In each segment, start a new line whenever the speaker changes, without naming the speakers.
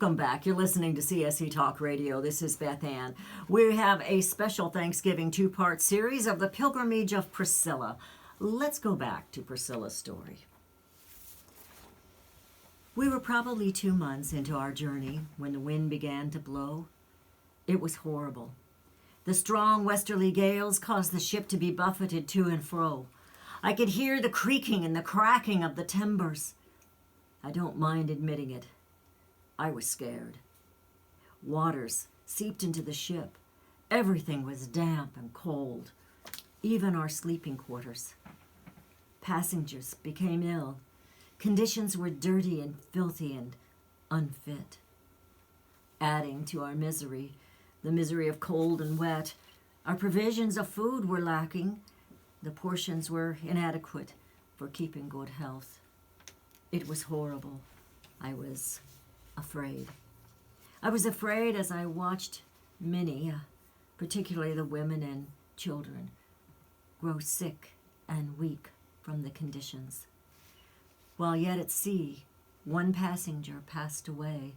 Welcome back. You're listening to CSE Talk Radio. This is Beth Ann. We have a special Thanksgiving two-part series of the Pilgrimage of Priscilla. Let's go back to Priscilla's story. We were probably 2 months into our journey when the wind began to blow. It was horrible. The strong westerly gales caused the ship to be buffeted to and fro. I could hear the creaking and the cracking of the timbers. I don't mind admitting it. I was scared. Waters seeped into the ship. Everything was damp and cold, even our sleeping quarters. Passengers became ill. Conditions were dirty and filthy and unfit. Adding to our misery, the misery of cold and wet, our provisions of food were lacking. The portions were inadequate for keeping good health. It was horrible. I was afraid. I was afraid as I watched many, particularly the women and children, grow sick and weak from the conditions. While yet at sea, one passenger passed away,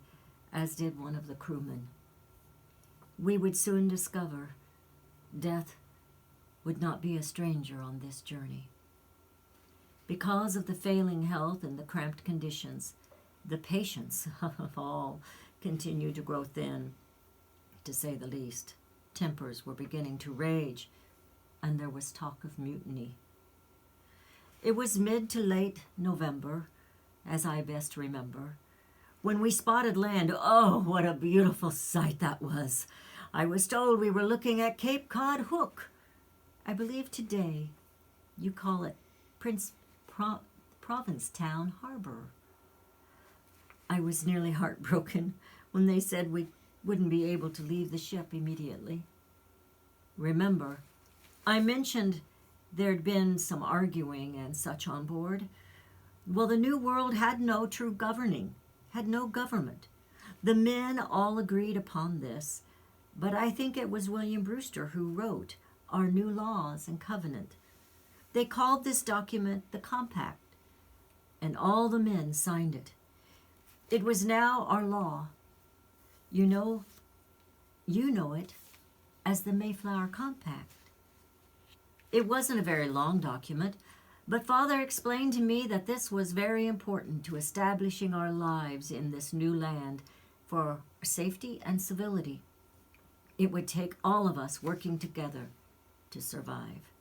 as did one of the crewmen. We would soon discover death would not be a stranger on this journey. Because of the failing health and the cramped conditions, the patience of all continued to grow thin, to say the least. Tempers were beginning to rage, and there was talk of mutiny. It was mid to late November, as I best remember, when we spotted land. Oh, what a beautiful sight that was! I was told we were looking at Cape Cod Hook. I believe today you call it Provincetown Harbor. I was nearly heartbroken when they said we wouldn't be able to leave the ship immediately. Remember, I mentioned there'd been some arguing and such on board. Well, the New World had no true governing, had no government. The men all agreed upon this, but I think it was William Brewster who wrote our new laws and covenant. They called this document the Compact, and all the men signed it. It was now our law. You know it as the Mayflower Compact. It wasn't a very long document, but Father explained to me that this was very important to establishing our lives in this new land for safety and civility. It would take all of us working together to survive.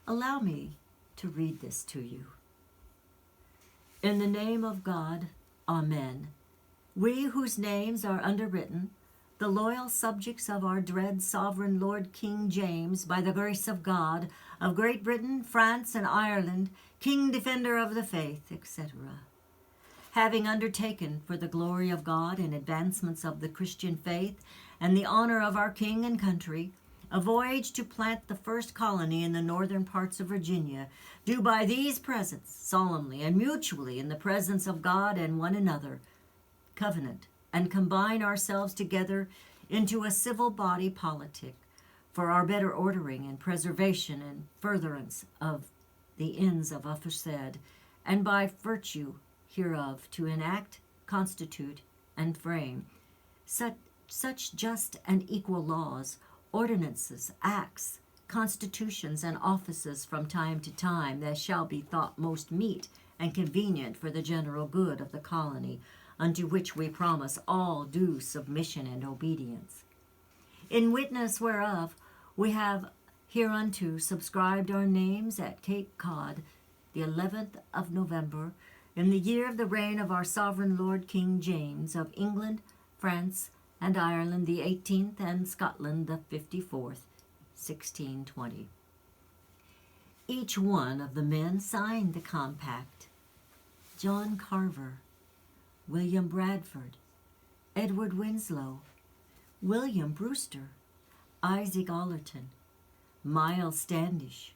Allow me to read this to you. In the name of God, Amen. We whose names are underwritten, the loyal subjects of our dread sovereign Lord King James, by the grace of God, of Great Britain, France, and Ireland, King Defender of the Faith, etc., having undertaken for the glory of God and advancements of the Christian faith and the honor of our King and country, a voyage to plant the first colony in the northern parts of Virginia, do by these presents, solemnly and mutually in the presence of God and one another, covenant and combine ourselves together into a civil body politic for our better ordering and preservation and furtherance of the ends of aforesaid, and by virtue hereof to enact, constitute, and frame such just and equal laws, ordinances, acts, constitutions, and offices from time to time that shall be thought most meet and convenient for the general good of the colony, unto which we promise all due submission and obedience. In witness whereof we have hereunto subscribed our names at Cape Cod, the 11th of November, in the year of the reign of our sovereign Lord King James of England, France, and Ireland the 18th, and Scotland the 54th, 1620. Each one of the men signed the compact. John Carver, William Bradford, Edward Winslow, William Brewster, Isaac Allerton, Miles Standish,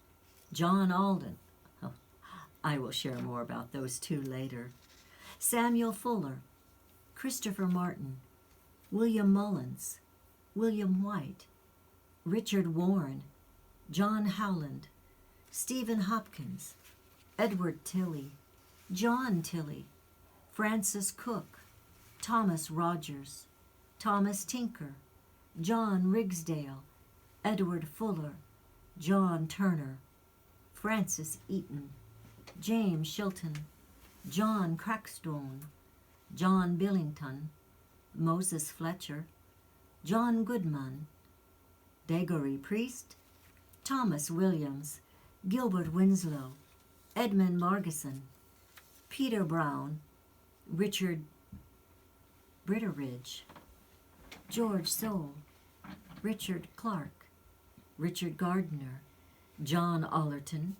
John Alden. Oh, I will share more about those two later. Samuel Fuller, Christopher Martin, William Mullins, William White, Richard Warren, John Howland, Stephen Hopkins, Edward Tilley, John Tilley, Francis Cook, Thomas Rogers, Thomas Tinker, John Rigsdale, Edward Fuller, John Turner, Francis Eaton, James Shilton, John Crackstone, John Billington, Moses Fletcher, John Goodman, Dagory Priest, Thomas Williams, Gilbert Winslow, Edmund Margeson, Peter Brown, Richard Britteridge, George Soule, Richard Clark, Richard Gardner, John Allerton,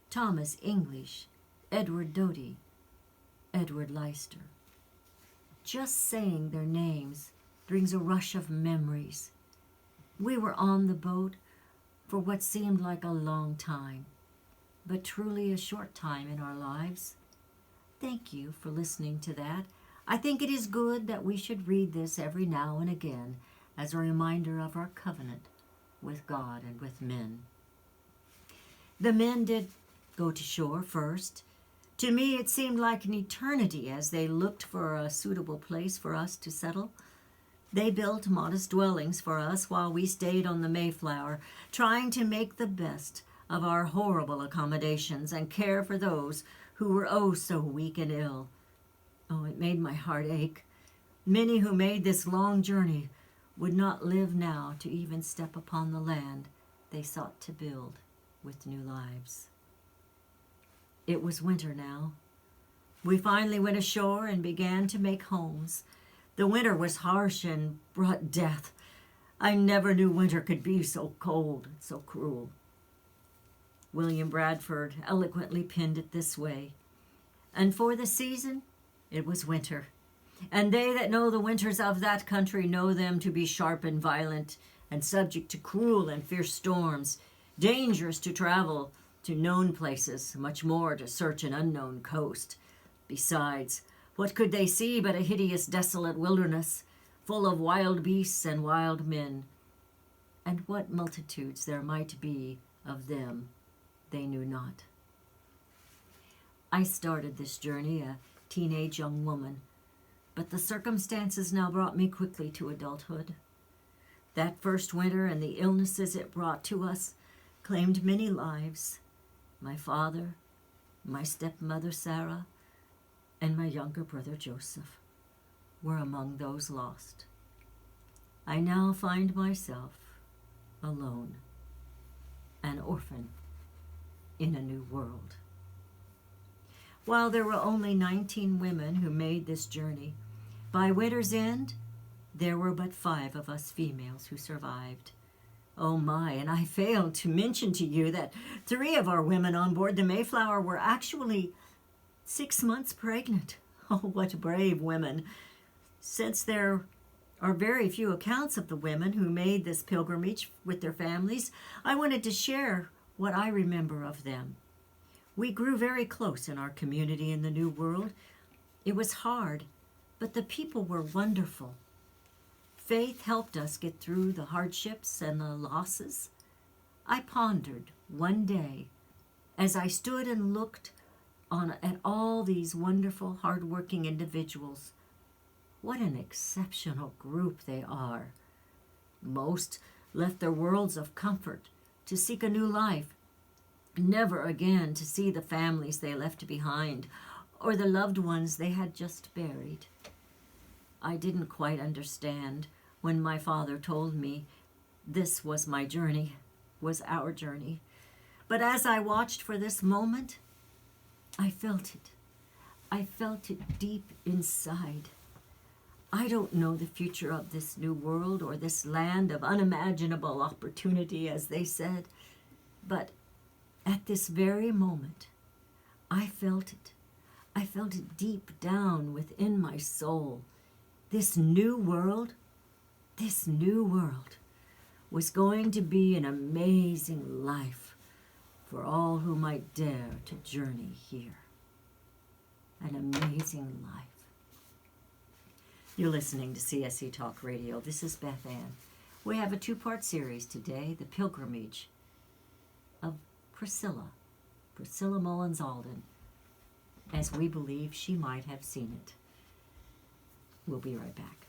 Thomas English, Edward Doty, Edward Leicester. Just saying their names brings a rush of memories. We were on the boat for what seemed like a long time, but truly a short time in our lives. Thank you for listening to that. I think it is good that we should read this every now and again as a reminder of our covenant with God and with men. The men did go to shore first. To me, it seemed like an eternity as they looked for a suitable place for us to settle. They built modest dwellings for us while we stayed on the Mayflower, trying to make the best of our horrible accommodations and care for those who were oh so weak and ill. Oh, it made my heart ache. Many who made this long journey would not live now to even step upon the land they sought to build with new lives. It was winter now. We finally went ashore and began to make homes. The winter was harsh and brought death. I never knew winter could be so cold and so cruel. William Bradford eloquently penned it this way, "And for the season, it was winter. And they that know the winters of that country know them to be sharp and violent, and subject to cruel and fierce storms, dangerous to travel to known places, much more to search an unknown coast. Besides, what could they see but a hideous desolate wilderness, full of wild beasts and wild men? And what multitudes there might be of them, they knew not." I started this journey a teenage young woman, but the circumstances now brought me quickly to adulthood. That first winter and the illnesses it brought to us claimed many lives. My father, my stepmother Sarah, and my younger brother Joseph were among those lost. I now find myself alone, an orphan in a new world. While there were only 19 women who made this journey, by winter's end, there were but 5 of us females who survived. Oh my, and I failed to mention to you that 3 of our women on board the Mayflower were actually 6 months pregnant. Oh, what brave women. Since there are very few accounts of the women who made this pilgrimage with their families, I wanted to share what I remember of them. We grew very close in our community in the New World. It was hard, but the people were wonderful. Faith helped us get through the hardships and the losses. I pondered one day as I stood and looked at all these wonderful, hard-working individuals. What an exceptional group they are. Most left their worlds of comfort to seek a new life, never again to see the families they left behind or the loved ones they had just buried. I didn't quite understand when my father told me this was my journey, was our journey. But as I watched for this moment, I felt it. I felt it deep inside. I don't know the future of this new world or this land of unimaginable opportunity, as they said, but at this very moment, I felt it. I felt it deep down within my soul. This new world was going to be an amazing life for all who might dare to journey here. An amazing life. You're listening to CSC Talk Radio. This is Beth Ann. We have a 2-part series today, The Pilgrimage of Priscilla Mullins Alden, as we believe she might have seen it. We'll be right back.